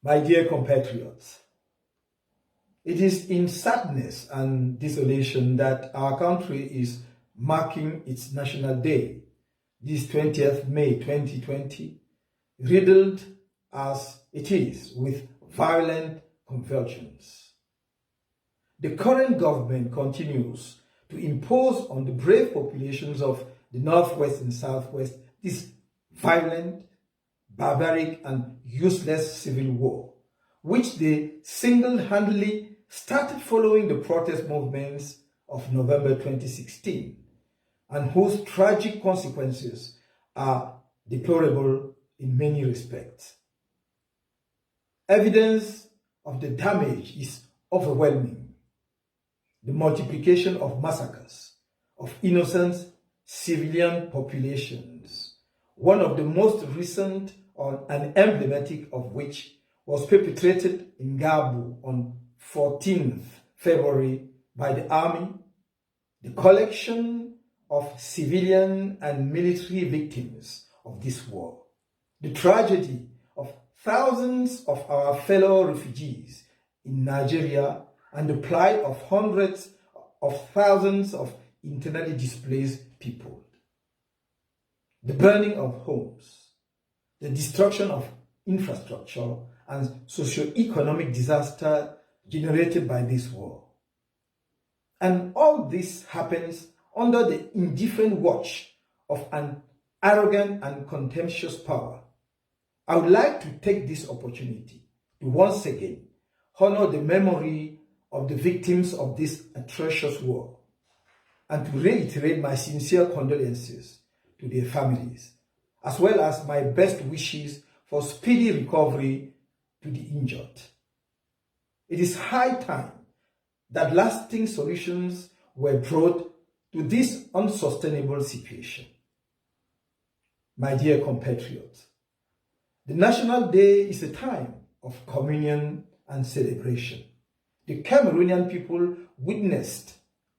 My dear compatriots, it is in sadness and desolation that our country is marking its National Day, this 20th May 2020, riddled as it is with violent convulsions. The current government continues to impose on the brave populations of the Northwest and Southwest this violent, barbaric and useless civil war, which they single-handedly started following the protest movements of November 2016, and whose tragic consequences are deplorable in many respects. Evidence of the damage is overwhelming. The multiplication of massacres of innocent civilian populations, one of the most recent and emblematic of which was perpetrated in Gabu on 14th February by the army, the collection of civilian and military victims of this war, the tragedy of thousands of our fellow refugees in Nigeria, and the plight of hundreds of thousands of internally displaced people, the burning of homes, the destruction of infrastructure and socio-economic disaster generated by this war. And all this happens under the indifferent watch of an arrogant and contemptuous power. I would like to take this opportunity to once again honor the memory of the victims of this atrocious war and to reiterate my sincere condolences to their families, as well as my best wishes for speedy recovery to the injured. It is high time that lasting solutions were brought to this unsustainable situation. My dear compatriots, the National Day is a time of communion and celebration. The Cameroonian people witnessed,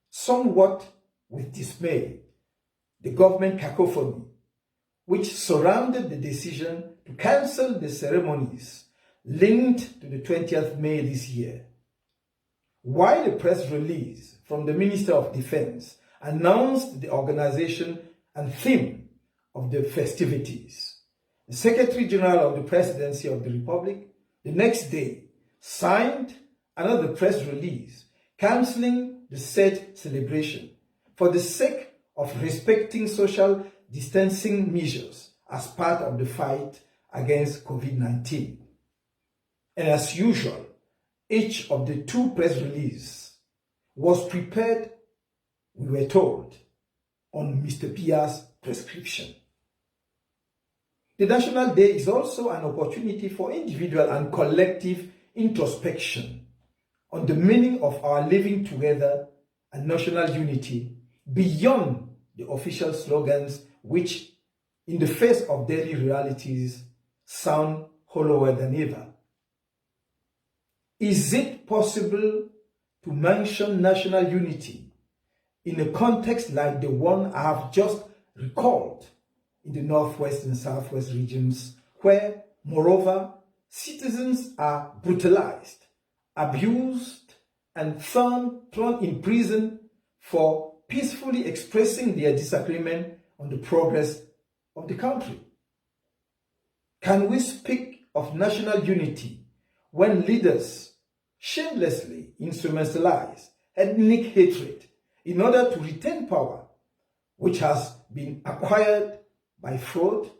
somewhat with dismay, the government cacophony which surrounded the decision to cancel the ceremonies linked to the 20th May this year. While a press release from the Minister of Defense announced the organization and theme of the festivities, the Secretary General of the Presidency of the Republic the next day signed another press release cancelling the said celebration for the sake of respecting social distancing measures as part of the fight against COVID-19. And as usual, each of the two press releases was prepared, we were told, on Mr. Biya's prescription. The National Day is also an opportunity for individual and collective introspection on the meaning of our living together and national unity beyond the official slogans which, in the face of daily realities, sound hollower than ever. Is it possible to mention national unity in a context like the one I have just recalled in the Northwest and Southwest regions, where, moreover, citizens are brutalized, abused, and thrown in prison for peacefully expressing their disagreement on the progress of the country? Can we speak of national unity when leaders shamelessly instrumentalize ethnic hatred in order to retain power, which has been acquired by fraud?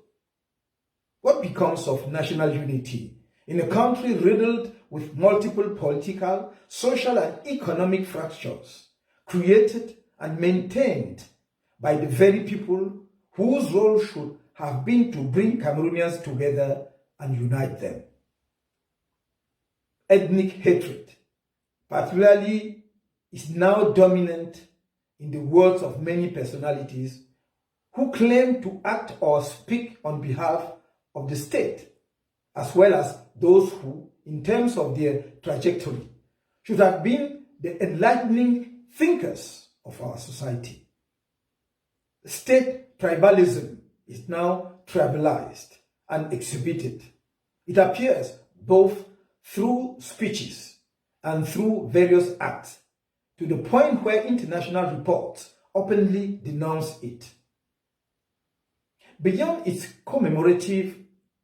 What becomes of national unity in a country riddled with multiple political, social, and economic fractures, created and maintained by the very people whose role should have been to bring Cameroonians together and unite them? Ethnic hatred, particularly, is now dominant in the words of many personalities who claim to act or speak on behalf of the state, as well as those who, in terms of their trajectory, should have been the enlightening thinkers of our society. State tribalism is now tribalized and exhibited. It appears both through speeches and through various acts, to the point where international reports openly denounce it. Beyond its commemorative,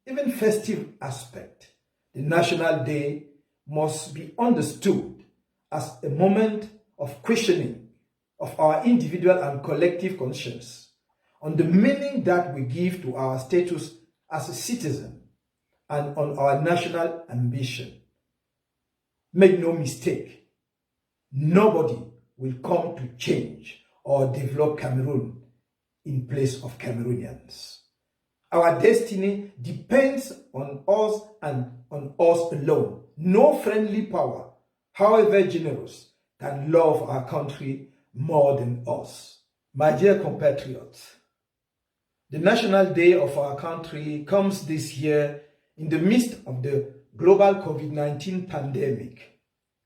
even festive aspect, the National Day must be understood as a moment of questioning of our individual and collective conscience on the meaning that we give to our status as a citizen and on our national ambition. Make no mistake, nobody will come to change or develop Cameroon in place of Cameroonians. Our destiny depends on us and on us alone. No friendly power, however generous, can love our country more than us. My dear compatriots, the National Day of our country comes this year in the midst of the global COVID-19 pandemic.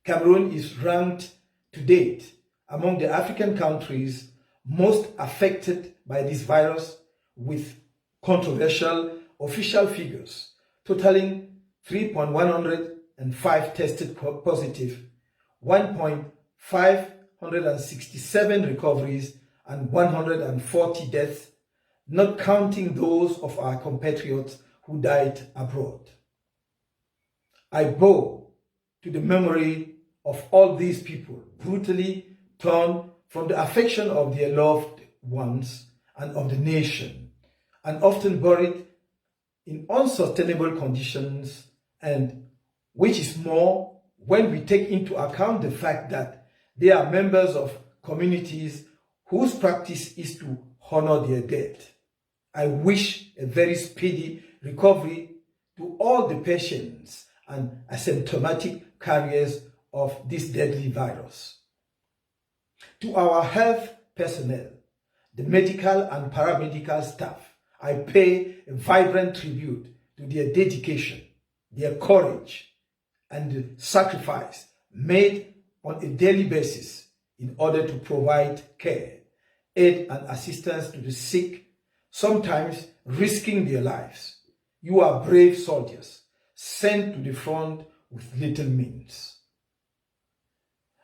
Cameroon is ranked to date among the African countries most affected by this virus, with controversial official figures totaling 3,105 tested positive, 1,567 recoveries, and 140 deaths, not counting those of our compatriots who died abroad. I bow to the memory of all these people brutally torn from the affection of their loved ones and of the nation, and often buried in unsustainable conditions, and which is more when we take into account the fact that they are members of communities whose practice is to honor their dead. I wish a very speedy recovery to all the patients and asymptomatic carriers of this deadly virus. To our health personnel, the medical and paramedical staff, I pay a vibrant tribute to their dedication, their courage, and the sacrifice made on a daily basis in order to provide care, aid, and assistance to the sick, sometimes risking their lives. You are brave soldiers sent to the front with little means.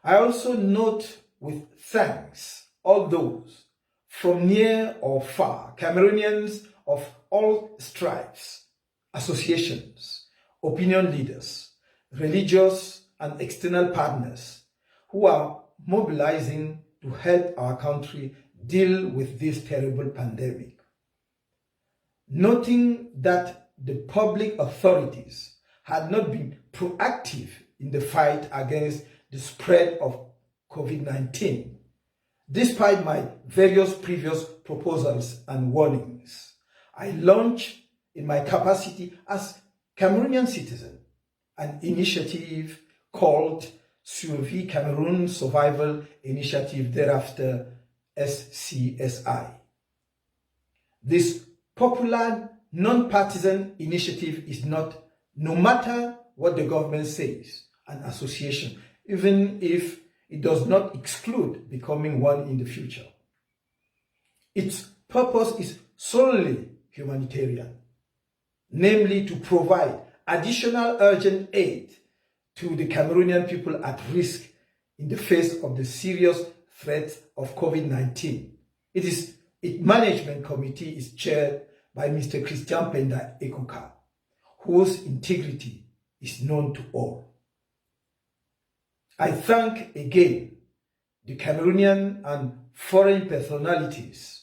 I also note with thanks all those from near or far, Cameroonians of all stripes, associations, opinion leaders, religious and external partners who are mobilizing to help our country deal with this terrible pandemic. Noting that the public authorities had not been proactive in the fight against the spread of COVID-19, despite my various previous proposals and warnings, I launched in my capacity as Cameroonian citizen an initiative called Survie Cameroon Survival Initiative, thereafter SCSI. This popular non-partisan initiative is not, no matter what the government says, an association, even if it does not exclude becoming one in the future. Its purpose is solely humanitarian, namely to provide additional urgent aid to the Cameroonian people at risk in the face of the serious threat of COVID-19. Its management committee is chaired by Mr. Christian Penda Ekoka, whose integrity is known to all. I thank again the Cameroonian and foreign personalities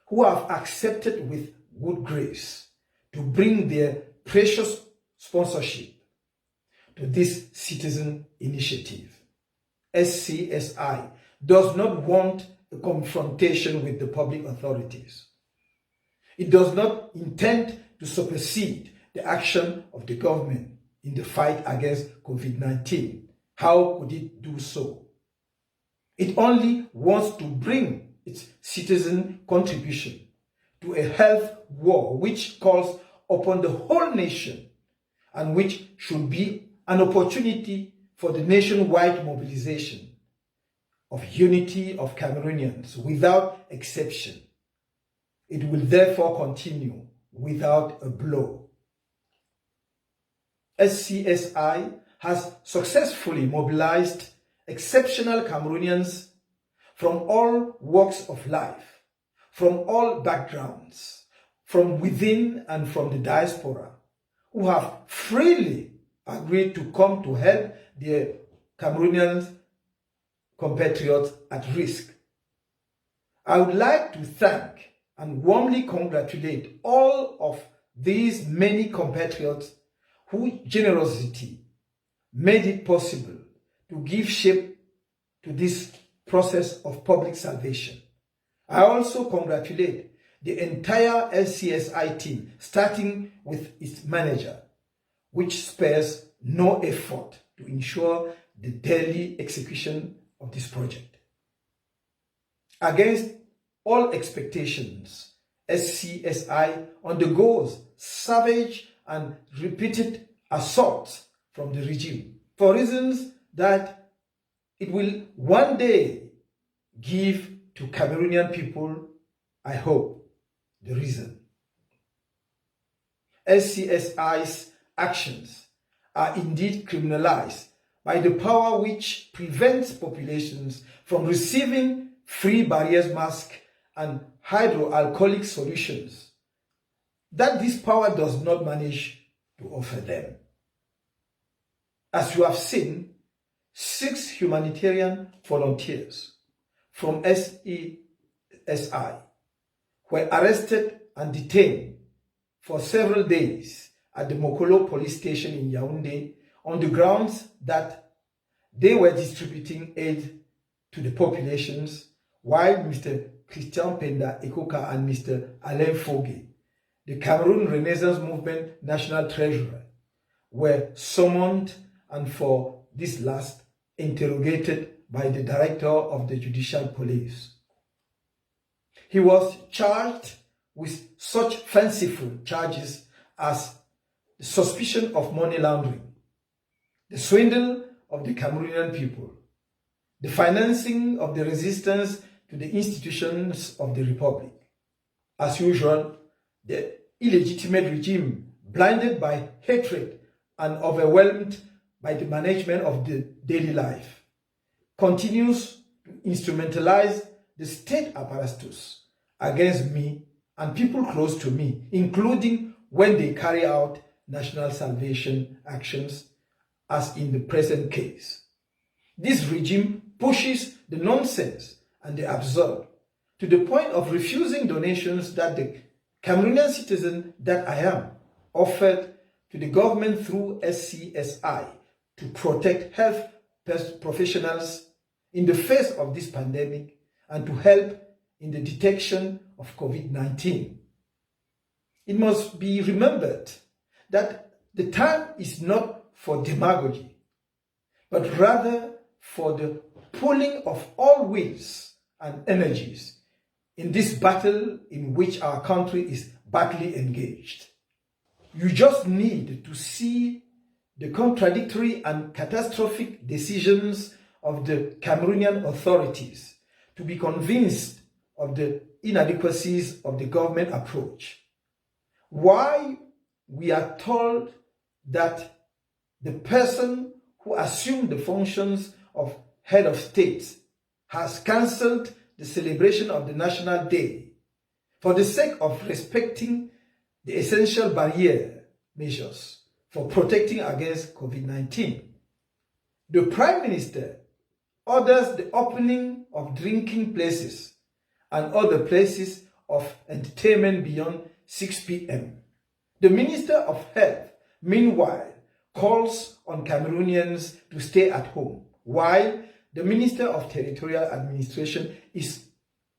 who have accepted with good grace to bring their precious sponsorship to this citizen initiative. SCSI does not want a confrontation with the public authorities. It does not intend to supersede the action of the government in the fight against COVID-19. How could it do so? It only wants to bring its citizen contribution to a health war which calls upon the whole nation and which should be an opportunity for the nationwide mobilization of unity of Cameroonians without exception. It will therefore continue without a blow. SCSI has successfully mobilized exceptional Cameroonians from all walks of life, from all backgrounds, from within and from the diaspora, who have freely agreed to come to help their Cameroonian compatriots at risk. I would like to thank and warmly congratulate all of these many compatriots whose generosity made it possible to give shape to this process of public salvation. I also congratulate the entire SCSI team, starting with its manager, which spares no effort to ensure the daily execution of this project. Against all expectations, SCSI undergoes savage and repeated assaults from the regime for reasons that it will one day give to Cameroonian people, I hope, the reason. SCSI's actions are indeed criminalized by the power which prevents populations from receiving free barriers masks and hydroalcoholic solutions that this power does not manage to offer them. As you have seen, 6 humanitarian volunteers from SCSI were arrested and detained for several days at the Mokolo police station in Yaoundé on the grounds that they were distributing aid to the populations, while Mr. Christian Penda Ekoka and Mr. Alain Fogue, the Cameroon Renaissance Movement National Treasurer, were summoned and for this last interrogated by the Director of the Judicial Police. He was charged with such fanciful charges as the suspicion of money laundering, the swindle of the Cameroonian people, the financing of the resistance to the institutions of the Republic. As usual, the illegitimate regime, blinded by hatred and overwhelmed by the management of the daily life, continues to instrumentalize the state apparatus against me and people close to me, including when they carry out national salvation actions, as in the present case. This regime pushes the nonsense and the absurd to the point of refusing donations that the Cameroonian citizen that I am offered to the government through SCSI to protect health professionals in the face of this pandemic and to help in the detection of COVID-19. It must be remembered that the time is not for demagogy, but rather for the pulling of all wills and energies in this battle in which our country is badly engaged. You just need to see the contradictory and catastrophic decisions of the Cameroonian authorities to be convinced of the inadequacies of the government approach. Why we are told that the person who assumed the functions of head of state has cancelled the celebration of the National Day for the sake of respecting the essential barrier measures for protecting against COVID-19. The Prime Minister orders the opening of drinking places and other places of entertainment beyond 6 p.m. The Minister of Health, meanwhile, calls on Cameroonians to stay at home, while the Minister of Territorial Administration is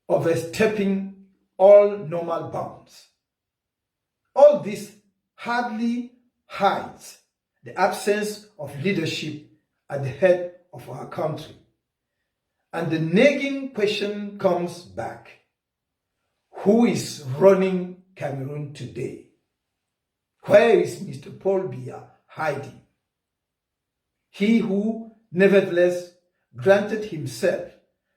overstepping all normal bounds. All this hardly hides the absence of leadership at the head of our country. And the nagging question comes back: who is running Cameroon today? Where is Mr. Paul Biya hiding? He who, nevertheless, granted himself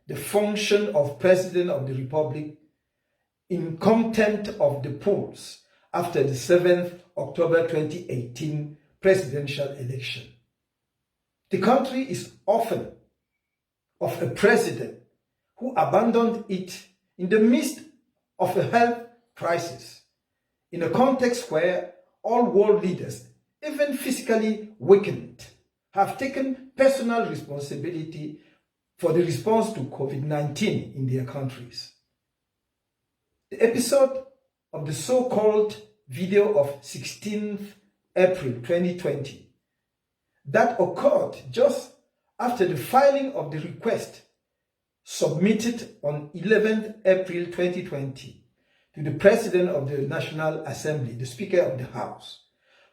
the function of President of the Republic in contempt of the polls after the 7th October 2018 presidential election. The country is often of a president who abandoned it in the midst of a health crisis, in a context where all world leaders, even physically weakened, have taken personal responsibility for the response to COVID-19 in their countries. The episode of the so-called video of 16th April 2020 that occurred just after the filing of the request submitted on 11th April 2020 to the President of the National Assembly, the Speaker of the House,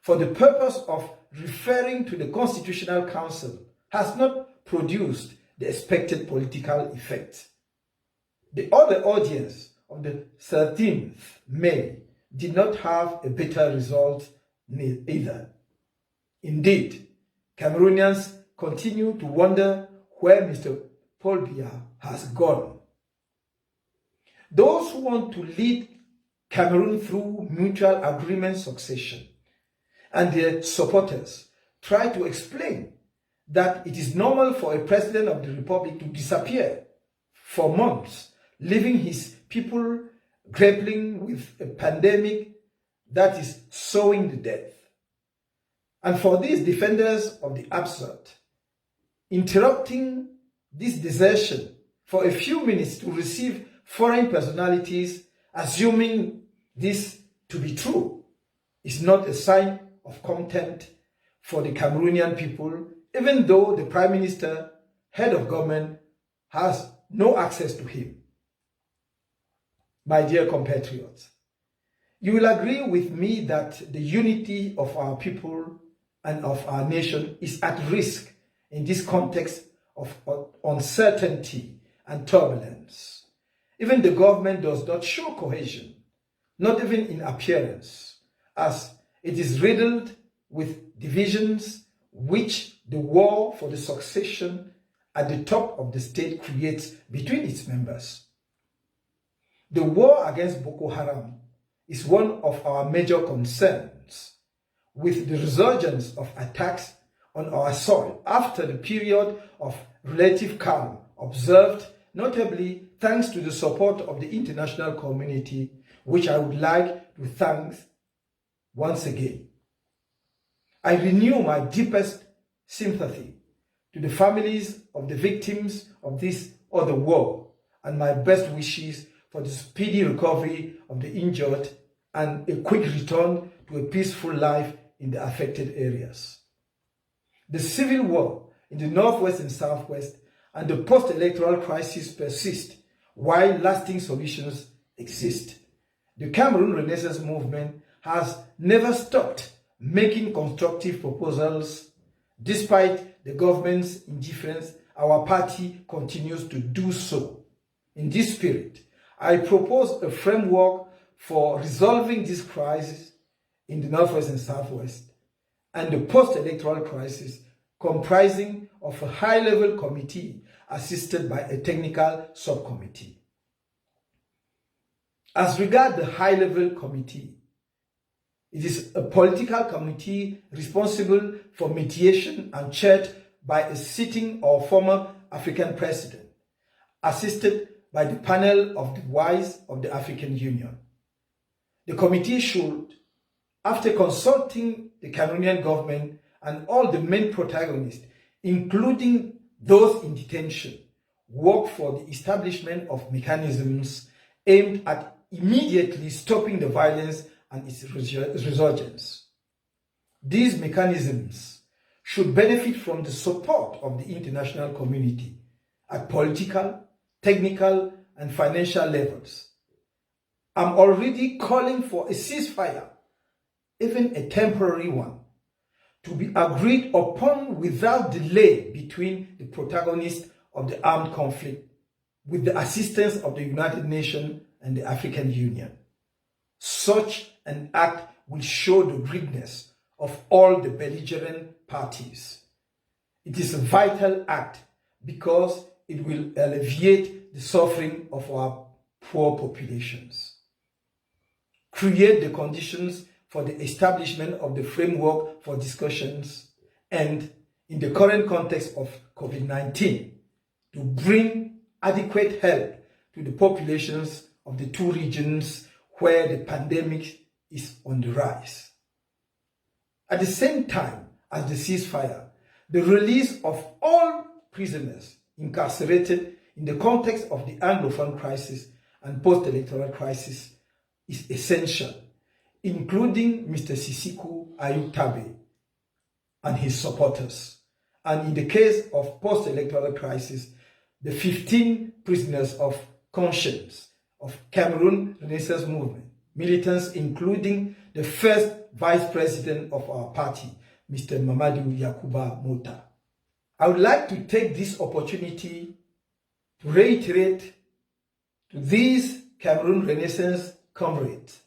for the purpose of referring to the Constitutional Council, has not produced the expected political effect. The other audience of the 13th May did not have a better result either. Indeed, Cameroonians continue to wonder where Mr. Paul Biya has gone. Those who want to lead Cameroon through mutual agreement succession and their supporters try to explain that it is normal for a president of the republic to disappear for months, leaving his people grappling with a pandemic that is sowing the death. And for these defenders of the absurd, interrupting this desertion for a few minutes to receive foreign personalities, assuming this to be true, is not a sign of contempt for the Cameroonian people, even though the Prime Minister, head of government, has no access to him. My dear compatriots, you will agree with me that the unity of our people and of our nation is at risk in this context of uncertainty and turbulence. Even the government does not show cohesion, not even in appearance, as it is riddled with divisions which the war for the succession at the top of the state creates between its members. The war against Boko Haram is one of our major concerns, with the resurgence of attacks on our soil after the period of relative calm observed, notably thanks to the support of the international community, which I would like to thank once again. I renew my deepest sympathy to the families of the victims of this other war and my best wishes for the speedy recovery of the injured and a quick return to a peaceful life in the affected areas. The civil war in the northwest and southwest and the post-electoral crisis persist while lasting solutions exist. The Cameroon Renaissance movement has never stopped making constructive proposals. Despite the government's indifference, our party continues to do so. In this spirit, I propose a framework for resolving this crisis in the northwest and southwest and the post-electoral crisis, comprising of a high-level committee assisted by a technical subcommittee. As regards the high-level committee, it is a political committee responsible for mediation and chaired by a sitting or former African president, assisted by the panel of the wise of the African Union. The committee should, after consulting the Cameroonian government and all the main protagonists, including those in detention, work for the establishment of mechanisms aimed at immediately stopping the violence and its resurgence. These mechanisms should benefit from the support of the international community at political, technical, and financial levels. I'm already calling for a ceasefire, even a temporary one, to be agreed upon without delay between the protagonists of the armed conflict, with the assistance of the United Nations and the African Union. Such an act will show the greatness of all the belligerent parties. It is a vital act because it will alleviate the suffering of our poor populations, create the conditions for the establishment of the framework for discussions and, in the current context of COVID-19, to bring adequate help to the populations of the two regions where the pandemic is on the rise. At the same time as the ceasefire, the release of all prisoners incarcerated in the context of the Anglophone crisis and post-electoral crisis is essential, including Mr. Sisiku Ayutabe and his supporters, and in the case of post-electoral crisis, the 15 prisoners of conscience of Cameroon Renaissance Movement, militants including the first vice president of our party, Mr. Mamadou Yakuba Mota. I would like to take this opportunity to reiterate to these Cameroon Renaissance comrades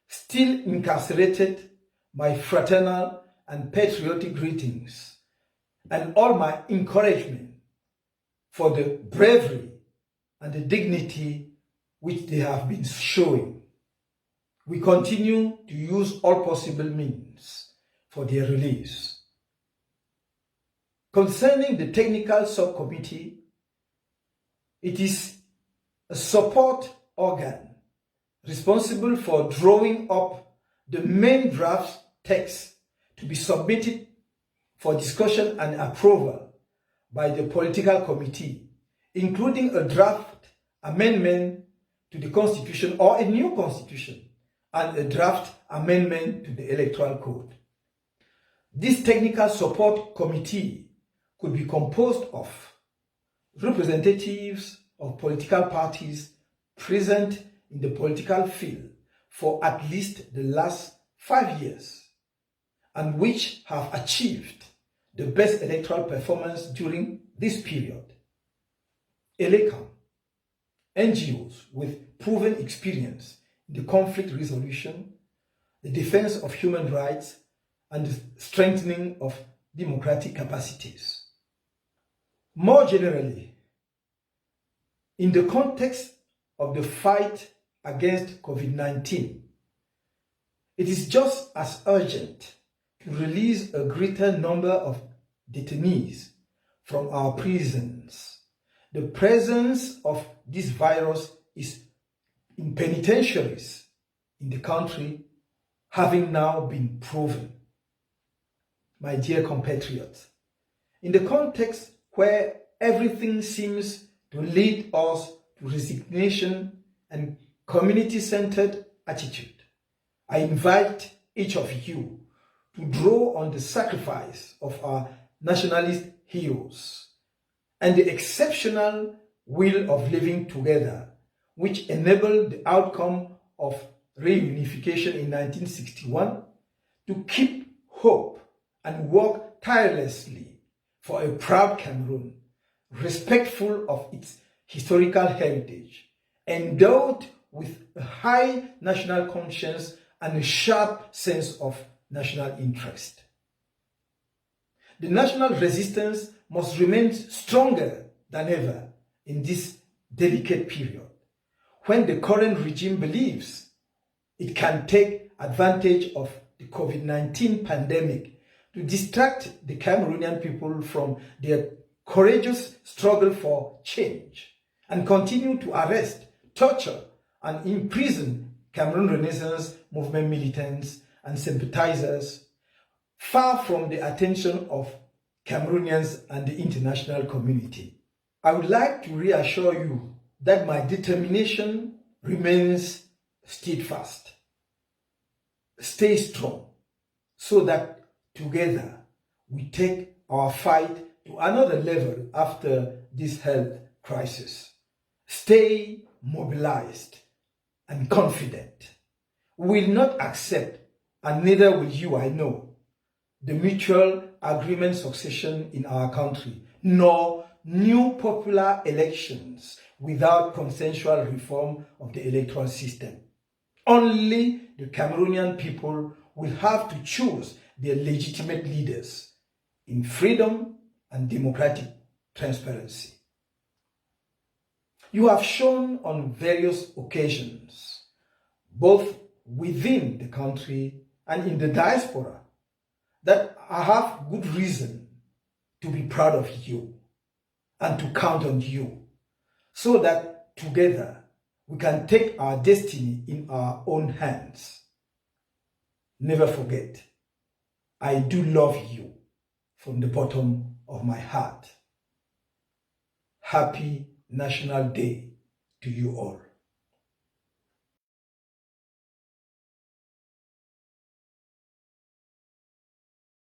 still incarcerated my fraternal and patriotic greetings and all my encouragement for the bravery and the dignity which they have been showing. We continue to use all possible means for their release. Concerning the technical subcommittee, it is a support organ responsible for drawing up the main draft text to be submitted for discussion and approval by the political committee, including a draft amendment to the constitution or a new constitution and a draft amendment to the electoral code. This technical support committee could be composed of representatives of political parties present in the political field for at least the last 5 years and which have achieved the best electoral performance during this period. ELECAM, NGOs with proven experience in the conflict resolution, the defense of human rights, and the strengthening of democratic capacities. More generally, in the context of the fight against COVID-19, it is just as urgent to release a greater number of detainees from our prisons. The presence of this virus is in penitentiaries in the country, having now been proven. My dear compatriots, in the context where everything seems to lead us to resignation and community-centered attitude, I invite each of you to draw on the sacrifice of our nationalist heroes and the exceptional will of living together which enabled the outcome of reunification in 1961 to keep hope and work tirelessly for a proud Cameroon, respectful of its historical heritage, endowed with a high national conscience and a sharp sense of national interest. The national resistance must remain stronger than ever in this delicate period, when the current regime believes it can take advantage of the COVID-19 pandemic to distract the Cameroonian people from their courageous struggle for change and continue to arrest, torture, and imprison Cameroon Renaissance Movement militants and sympathizers, far from the attention of Cameroonians and the international community. I would like to reassure you that my determination remains steadfast. Stay strong so that together we take our fight to another level after this health crisis. Stay mobilized and confident. We will not accept, and neither will you, I know, the mutual agreement succession in our country, nor new popular elections without consensual reform of the electoral system. Only the Cameroonian people will have to choose their legitimate leaders in freedom and democratic transparency. You have shown on various occasions, both within the country and in the diaspora that I have good reason to be proud of you and to count on you, so that together we can take our destiny in our own hands. Never forget, I do love you from the bottom of my heart. Happy National Day to you all.